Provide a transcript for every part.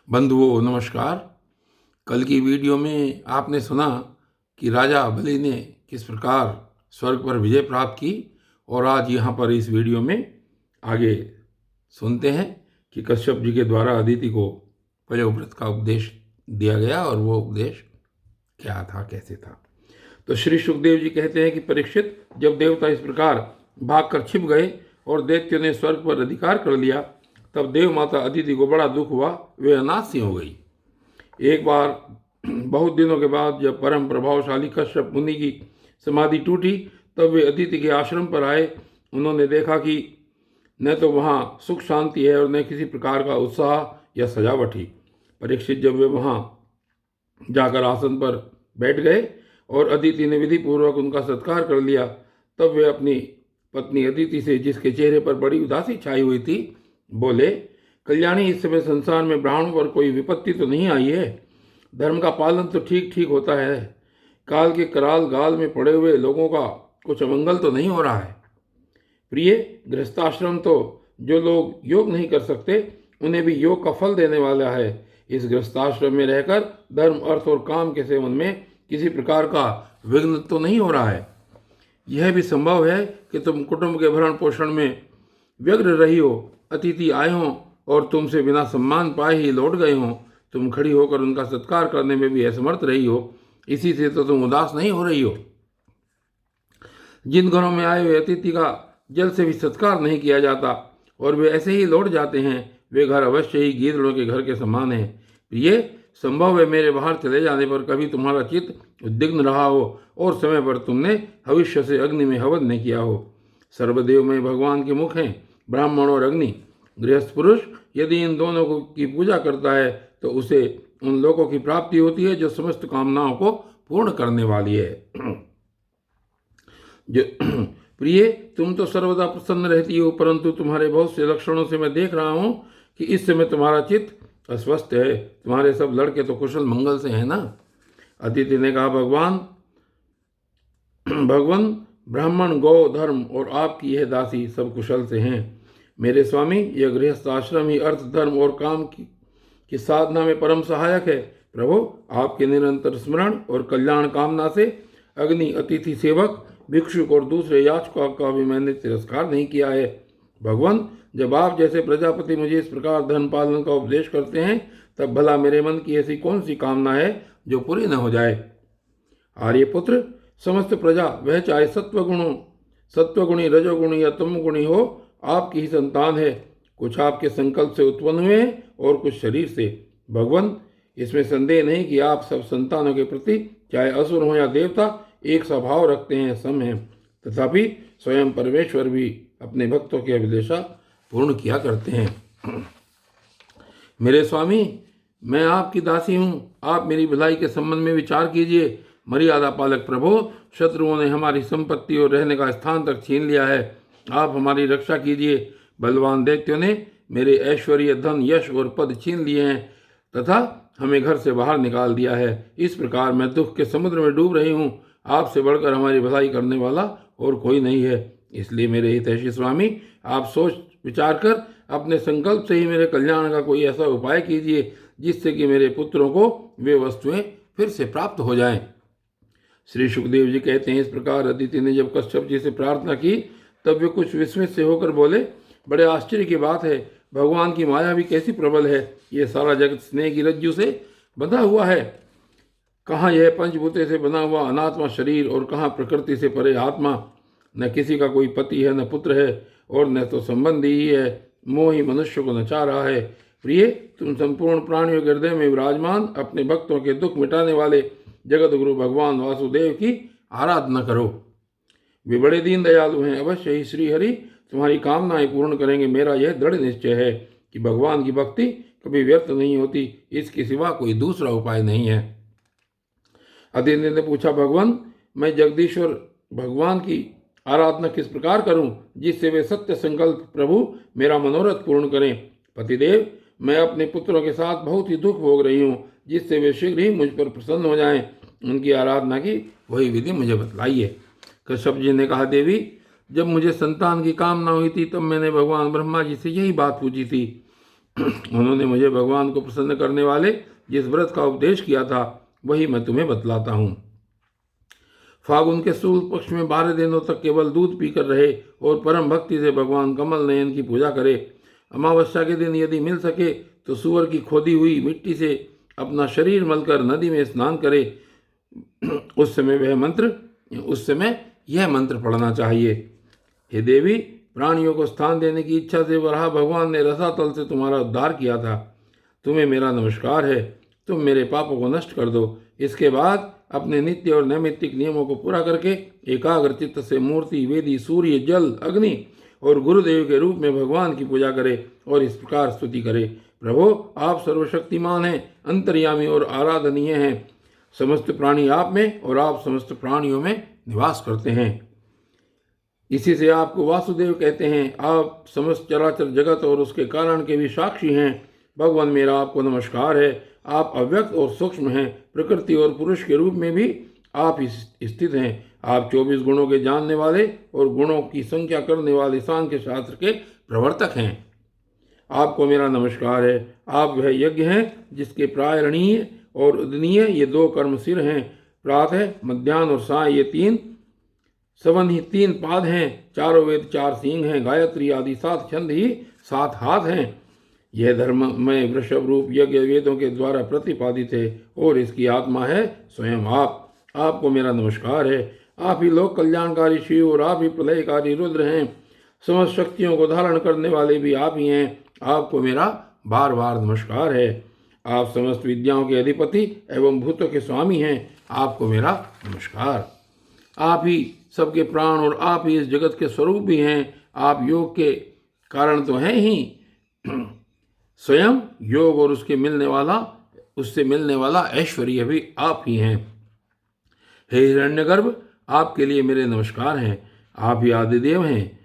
बंधुओं नमस्कार। कल की वीडियो में आपने सुना कि राजा बलि ने किस प्रकार स्वर्ग पर विजय प्राप्त की, और आज यहाँ पर इस वीडियो में आगे सुनते हैं कि कश्यप जी के द्वारा अदिति को पयोव्रत का उपदेश दिया गया और वो उपदेश क्या था, कैसे था। तो श्री सुखदेव जी कहते हैं कि परीक्षित, जब देवता इस प्रकार भागकर छिप गए और दैत्यों ने स्वर्ग पर अधिकार कर लिया, तब देव माता अदिति को बड़ा दुख हुआ, वे अनाथ सी हो गई। एक बार बहुत दिनों के बाद जब परम प्रभावशाली कश्यप मुनि की समाधि टूटी, तब वे अदिति के आश्रम पर आए। उन्होंने देखा कि न तो वहाँ सुख शांति है और न किसी प्रकार का उत्साह या सजावट ही। परीक्षित, जब वे वहाँ जाकर आसन पर बैठ गए और अदिति ने विधि पूर्वक उनका सत्कार कर लिया, तब वे अपनी पत्नी अदिति से, जिसके चेहरे पर बड़ी उदासी छाई हुई थी, बोले, कल्याणी, इस समय संसार में ब्राह्मणों पर कोई विपत्ति तो नहीं आई है। धर्म का पालन तो ठीक ठीक होता है। काल के कराल गाल में पड़े हुए लोगों का कुछ अमंगल तो नहीं हो रहा है। प्रिय, गृहस्थाश्रम तो जो लोग योग नहीं कर सकते, उन्हें भी योग का फल देने वाला है। इस गृहस्थाश्रम में रहकर धर्म, अर्थ और काम के सेवन में किसी प्रकार का विघ्न तो नहीं हो रहा है। यह भी संभव है कि तुम कुटुंब के भरण पोषण में व्यग्र रही हो, अतिथि आए हों और तुमसे बिना सम्मान पाए ही लौट गए हों। तुम खड़ी होकर उनका सत्कार करने में भी असमर्थ रही हो, इसी से तो तुम उदास नहीं हो रही हो। जिन घरों में आए हुए अतिथि का जल से भी सत्कार नहीं किया जाता और वे ऐसे ही लौट जाते हैं, वे घर अवश्य ही गीदड़ों के घर के समान है। प्रिय, संभव है मेरे बाहर चले जाने पर कभी तुम्हारा चित्त उद्विग्न रहा हो और समय पर तुमने भविष्य से अग्नि में हवन नहीं किया हो। सर्वदेव में भगवान के मुख हैं, ब्राह्मण और अग्नि। गृहस्थ पुरुष यदि इन दोनों की पूजा करता है तो उसे उन लोगों की प्राप्ति होती है जो समस्त कामनाओं को पूर्ण करने वाली है। जो प्रिय, तुम तो सर्वदा प्रसन्न रहती हो, परंतु तुम्हारे बहुत से लक्षणों से मैं देख रहा हूं कि इस समय तुम्हारा चित्त अस्वस्थ है। तुम्हारे सब लड़के तो कुशल मंगल से हैं ना। अदिति ने कहा, भगवान, ब्राह्मण, गौ, धर्म और आपकी यह दासी सब कुशल से हैं। मेरे स्वामी, यह गृहस्थ आश्रम ही अर्थ, धर्म और काम की साधना में परम सहायक है। प्रभु, आपके निरंतर स्मरण और कल्याण कामना से अग्नि, अतिथि सेवक, भिक्षुक और दूसरे याचकों का भी मैंने तिरस्कार नहीं किया है। भगवान, जब आप जैसे प्रजापति मुझे इस प्रकार धन पालन का उपदेश करते हैं, तब भला मेरे मन की ऐसी कौन सी कामना है जो पूरी न हो जाए। आर्यपुत्र, समस्त प्रजा, वह चाहे सत्वगुणी, रजोगुणी या तमोगुणी हो, आपकी ही संतान है। कुछ आपके संकल्प से उत्पन्न हुए हैं और कुछ शरीर से। भगवान, इसमें संदेह नहीं कि आप सब संतानों के प्रति, चाहे असुर हो या देवता, एक सा भाव रखते हैं, सम हैं। तथापि स्वयं परमेश्वर भी अपने भक्तों की अभिलाषा पूर्ण किया करते हैं। मेरे स्वामी, मैं आपकी दासी हूँ, आप मेरी भलाई के संबंध में विचार कीजिए। मर्यादा पालक प्रभु, शत्रुओं ने हमारी संपत्ति और रहने का स्थान तक छीन लिया है, आप हमारी रक्षा कीजिए। बलवान दैत्यों ने मेरे ऐश्वर्य, धन, यश और पद छीन लिए हैं तथा हमें घर से बाहर निकाल दिया है। इस प्रकार मैं दुख के समुद्र में डूब रही हूँ। आपसे बढ़कर हमारी भलाई करने वाला और कोई नहीं है। इसलिए मेरे हितैषी स्वामी, आप सोच विचार कर अपने संकल्प से ही मेरे कल्याण का कोई ऐसा उपाय कीजिए जिससे कि मेरे पुत्रों को वे वस्तुएं फिर से प्राप्त हो जाएं। श्री सुखदेव जी कहते हैं, इस प्रकार अदिति ने जब कश्यप जी से प्रार्थना की, तब वे कुछ विस्मित से होकर बोले, बड़े आश्चर्य की बात है, भगवान की माया भी कैसी प्रबल है। ये सारा जगत स्नेह की रज्जु से बंधा हुआ है। कहाँ यह पंचभूते से बना हुआ अनात्मा शरीर और कहाँ प्रकृति से परे आत्मा। न किसी का कोई पति है, न पुत्र है और न तो संबंधी ही है। मोह ही मनुष्य को नचा रहा है। प्रिय, तुम संपूर्ण प्राणियों के हृदय में विराजमान अपने भक्तों के दुख मिटाने वाले जगत गुरु भगवान वासुदेव की आराधना करो। वे बड़े दीन दयालु हैं, अवश्य ही श्री हरि तुम्हारी कामनाएं पूर्ण करेंगे। मेरा यह दृढ़ निश्चय है कि भगवान की भक्ति कभी व्यर्थ नहीं होती, इसके सिवा कोई दूसरा उपाय नहीं है। अदिति ने पूछा, भगवान, मैं जगदीश्वर भगवान की आराधना किस प्रकार करूं जिससे वे सत्य संकल्प प्रभु मेरा मनोरथ पूर्ण करें। पतिदेव, मैं अपने पुत्रों के साथ बहुत ही दुख भोग रही हूँ, जिससे वे शीघ्र ही मुझ पर प्रसन्न हो जाएं। उनकी आराधना की वही विधि मुझे बतलाइए। कश्यप जी ने कहा, देवी, जब मुझे संतान की कामना हुई थी तब मैंने भगवान ब्रह्मा जी से यही बात पूछी थी। उन्होंने मुझे भगवान को प्रसन्न करने वाले जिस व्रत का उपदेश किया था वही मैं तुम्हें बतलाता हूँ। फागुन के शुक्ल पक्ष में 12 दिनों तक केवल दूध पीकर रहे और परम भक्ति से भगवान कमल नयन की पूजा करे। अमावस्या के दिन यदि मिल सके तो सूअर की खोदी हुई मिट्टी से अपना शरीर मलकर नदी में स्नान करे। उस समय यह मंत्र पढ़ना चाहिए। हे देवी, प्राणियों को स्थान देने की इच्छा से वराह भगवान ने रसातल से तुम्हारा उद्धार किया था। तुम्हें मेरा नमस्कार है। तुम मेरे पापों को नष्ट कर दो। इसके बाद अपने नित्य और नैमित्तिक नियमों को पूरा करके एकाग्र चित्त से मूर्ति, वेदी, सूर्य, जल, अग्नि और गुरुदेव के रूप में भगवान की पूजा करे और इस प्रकार स्तुति करे। प्रभो, आप सर्वशक्तिमान हैं, अंतर्यामी और आराधनीय हैं। समस्त प्राणी आप में और आप समस्त प्राणियों में निवास करते हैं। इसी से आपको वासुदेव कहते हैं। आप समस्त चराचर जगत और उसके कारण के भी साक्षी हैं। भगवान, मेरा आपको नमस्कार है। आप अव्यक्त और सूक्ष्म हैं। प्रकृति और पुरुष के रूप में भी आप स्थित हैं। आप 24 गुणों के जानने वाले और गुणों की संख्या करने वाले सांख्य शास्त्र के प्रवर्तक हैं। आपको मेरा नमस्कार है। आप वह यज्ञ हैं जिसके प्रायरणीय और उदनीय ये 2 कर्म सिर हैं। प्रातः, मध्याह्न और साय ये 3 सवन ही 3 पाद हैं। चारों वेद 4 सींग हैं। गायत्री आदि 7 छंद ही 7 हाथ हैं। यह धर्ममय वृषभ रूप यज्ञ वेदों के द्वारा प्रतिपादित है और इसकी आत्मा है स्वयं आप। आपको मेरा नमस्कार है। आप ही लोक कल्याणकारी शिव और आप ही प्रलयकारी रुद्र हैं। समस्त शक्तियों को धारण करने वाले भी आप ही हैं। आपको मेरा बार बार नमस्कार है। आप समस्त विद्याओं के अधिपति एवं भूतों के स्वामी हैं। आपको मेरा नमस्कार। आप ही सबके प्राण और आप ही इस जगत के स्वरूप भी हैं। आप योग के कारण तो हैं ही, स्वयं योग और उससे मिलने वाला ऐश्वर्य भी आप ही हैं। हे हिरण्यगर्भ, आपके लिए मेरे नमस्कार हैं। आप ही आदिदेव हैं,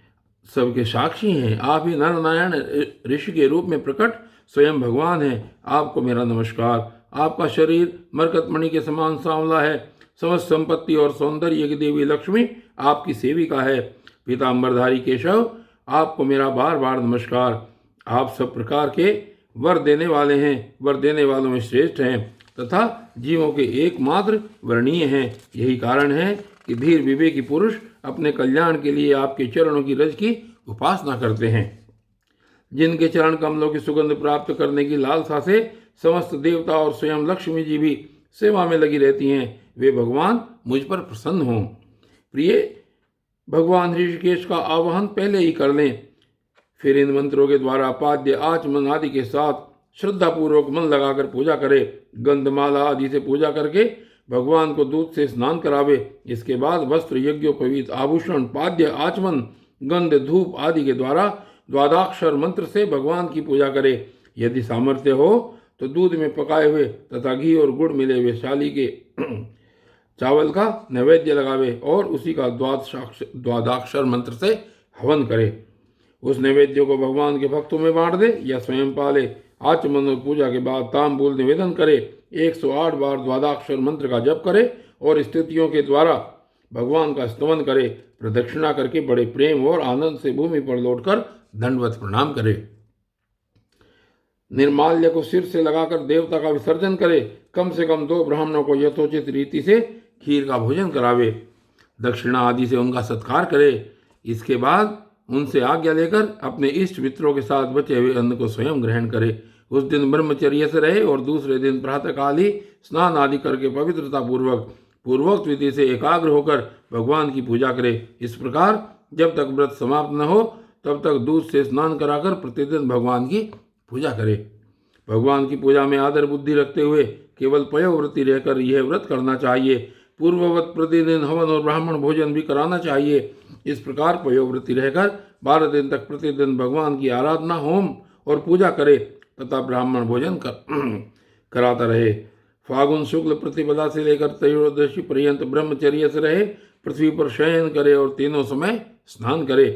सबके साक्षी हैं। आप ही नर नारायण ऋषि के रूप में प्रकट स्वयं भगवान हैं। आपको मेरा नमस्कार। आपका शरीर मरकतमणि के समान सांवला है। समस्त संपत्ति और सौंदर्य की देवी लक्ष्मी आपकी सेविका है। पीतांबरधारी केशव, आपको मेरा बार बार नमस्कार। आप सब प्रकार के वर देने वाले हैं। वर देने वालों में श्रेष्ठ हैं तथा जीवों के एकमात्र वर्णीय हैं। यही कारण है कि धीर विवेकी पुरुष अपने कल्याण के लिए आपके चरणों की रज की उपासना करते हैं। जिनके चरण कमलों की सुगंध प्राप्त करने की लालसा से समस्त देवता और स्वयं लक्ष्मी जी भी सेवा में लगी रहती हैं, वे भगवान मुझ पर प्रसन्न हों। प्रिय, भगवान ऋषिकेश का आवाहन पहले ही कर लें। फिर इन मंत्रों के द्वारा पाद्य, आचमन आदि के साथ श्रद्धापूर्वक मन लगाकर पूजा करे। गंधमाला आदि से पूजा करके भगवान को दूध से स्नान करावे। इसके बाद वस्त्र, यज्ञोपवीत, आभूषण, पाद्य, आचमन, गंध, धूप आदि के द्वारा द्वादाक्षर मंत्र से भगवान की पूजा करे। यदि सामर्थ्य हो तो दूध में पकाए हुए तथा घी और गुड़ मिले हुए शाली के चावल का नैवेद्य लगावे और उसी का द्वादाक्षर मंत्र से हवन करे। उस नैवेद्य को भगवान के भक्तों में बांट दे या स्वयं पाले। आचमन और पूजा के बाद तांबूल निवेदन करे। 108 बार द्वादाक्षर मंत्र का जप करे और स्तुतियों के द्वारा भगवान का स्तवन करे। प्रदक्षिणा करके बड़े प्रेम और आनंद से भूमि पर लौटकर दंडवत प्रणाम करे। निर्माल्य को सिर से लगाकर देवता का विसर्जन करे। कम से कम 2 ब्राह्मणों को यथोचित रीति से खीर का भोजन करावे। दक्षिणा आदि से उनका सत्कार करे। इसके बाद उनसे आज्ञा लेकर अपने इष्ट मित्रों के साथ बचे हुए अन्न को स्वयं ग्रहण करे। उस दिन ब्रह्मचर्य से रहे और दूसरे दिन प्रातःकाल ही स्नान आदि करके पवित्रता पूर्वोक्त विधि से एकाग्र होकर भगवान की पूजा करे। इस प्रकार जब तक व्रत समाप्त न हो तब तक दूध से स्नान कराकर प्रतिदिन भगवान की पूजा करे। भगवान की पूजा में आदर बुद्धि रखते हुए केवल पयोव्रती रहकर यह व्रत करना चाहिए। पूर्ववत प्रतिदिन हवन और ब्राह्मण भोजन भी कराना चाहिए। इस प्रकार पयोव्रती रहकर 12 दिन तक प्रतिदिन भगवान की आराधना, होम और पूजा करे तथा ब्राह्मण भोजन कराता रहे। फागुन शुक्ल प्रतिपदा से लेकर त्रयोदशी पर्यंत ब्रह्मचर्य से रहे। पृथ्वी पर शयन करे और तीनों समय स्नान करे।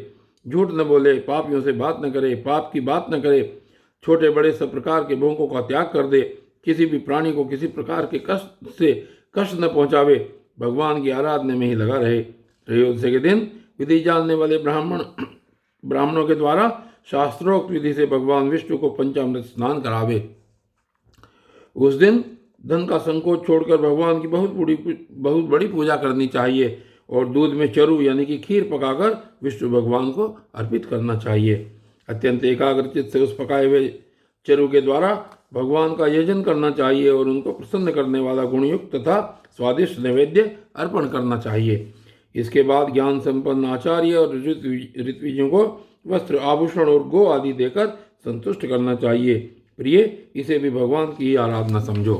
झूठ न बोले, पापियों से बात न करे, पाप की बात न करे, छोटे बड़े सब प्रकार के भोगों का त्याग कर दे, किसी भी प्राणी को किसी प्रकार के कष्ट न पहुंचावे, भगवान की आराधना में ही लगा रहे। त्रयोदशी के दिन विधि जानने वाले ब्राह्मणों के द्वारा शास्त्रोक्त विधि से भगवान विष्णु को पंचामृत स्नान करावे। उस दिन धन का संकोच छोड़कर भगवान की बहुत बड़ी पूजा करनी चाहिए और दूध में चरु यानी कि खीर पकाकर विष्णु भगवान को अर्पित करना चाहिए। अत्यंत एकाग्रचित से उस पकाए हुए चरु के द्वारा भगवान का यजन करना चाहिए और उनको प्रसन्न करने वाला गुणयुक्त तथा स्वादिष्ट नैवेद्य अर्पण करना चाहिए। इसके बाद ज्ञान संपन्न आचार्य और ऋत्विजों को वस्त्र आभूषण और गो आदि देकर संतुष्ट करना चाहिए। प्रिय, इसे भी भगवान की आराधना समझो।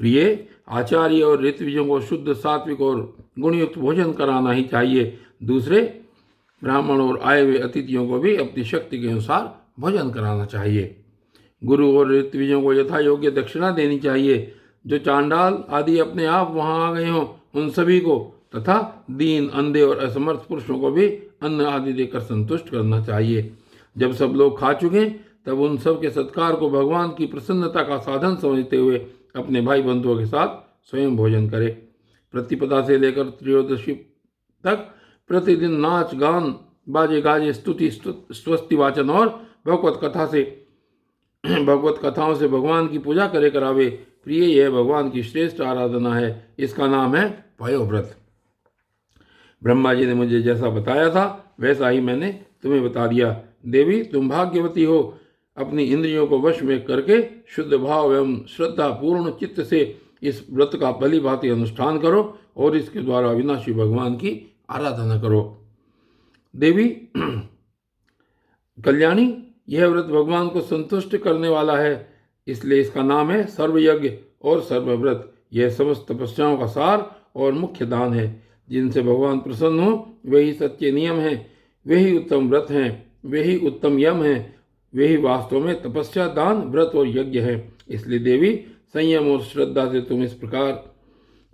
प्रिय, आचार्य और ऋत्विजों को शुद्ध सात्विक और गुणयुक्त भोजन कराना ही चाहिए। दूसरे ब्राह्मण और आए हुए अतिथियों को भी अपनी शक्ति के अनुसार भोजन कराना चाहिए। गुरु और ऋत्विजों को यथा योग्य दक्षिणा देनी चाहिए। जो चांडाल आदि अपने आप वहां आ गए हों उन सभी को तथा दीन, अंधे और असमर्थ पुरुषों को भी अन्न आदि देकर संतुष्ट करना चाहिए। जब सब लोग खा चुके तब उन सब के सत्कार को भगवान की प्रसन्नता का साधन समझते हुए अपने भाई बंधुओं के साथ स्वयं भोजन करे। प्रतिपदा से लेकर त्रयोदशी तक प्रतिदिन नाच गान, बाजे गाजे, स्तुति स्वस्ति वाचन और भगवत कथाओं से भगवान की पूजा करे करावे। प्रिय, यह भगवान की श्रेष्ठ आराधना है। इसका नाम है पयोव्रत। ब्रह्मा जी ने मुझे जैसा बताया था वैसा ही मैंने तुम्हें बता दिया। देवी, तुम भाग्यवती हो। अपनी इंद्रियों को वश में करके शुद्ध भाव एवं श्रद्धा पूर्ण चित्त से इस व्रत का भली भांति अनुष्ठान करो और इसके द्वारा अविनाशी भगवान की आराधना करो। देवी कल्याणी, यह व्रत भगवान को संतुष्ट करने वाला है, इसलिए इसका नाम है सर्वयज्ञ और सर्वव्रत। यह समस्त तपस्याओं का सार और मुख्य दान है। जिनसे भगवान प्रसन्न हो वही सच्चे नियम हैं, वही उत्तम व्रत हैं, वही उत्तम यम हैं, वही वास्तव में तपस्या, दान, व्रत और यज्ञ है। इसलिए देवी, संयम और श्रद्धा से तुम इस प्रकार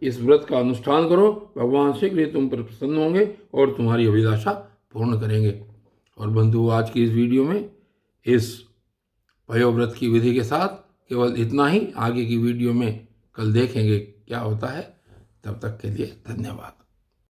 इस व्रत का अनुष्ठान करो। भगवान शीघ्र ही तुम पर प्रसन्न होंगे और तुम्हारी अभिलाषा पूर्ण करेंगे। और बंधु, आज की इस वीडियो में इस पयोव्रत की विधि के साथ केवल इतना ही। आगे की वीडियो में कल देखेंगे क्या होता है। तब तक के लिए धन्यवाद।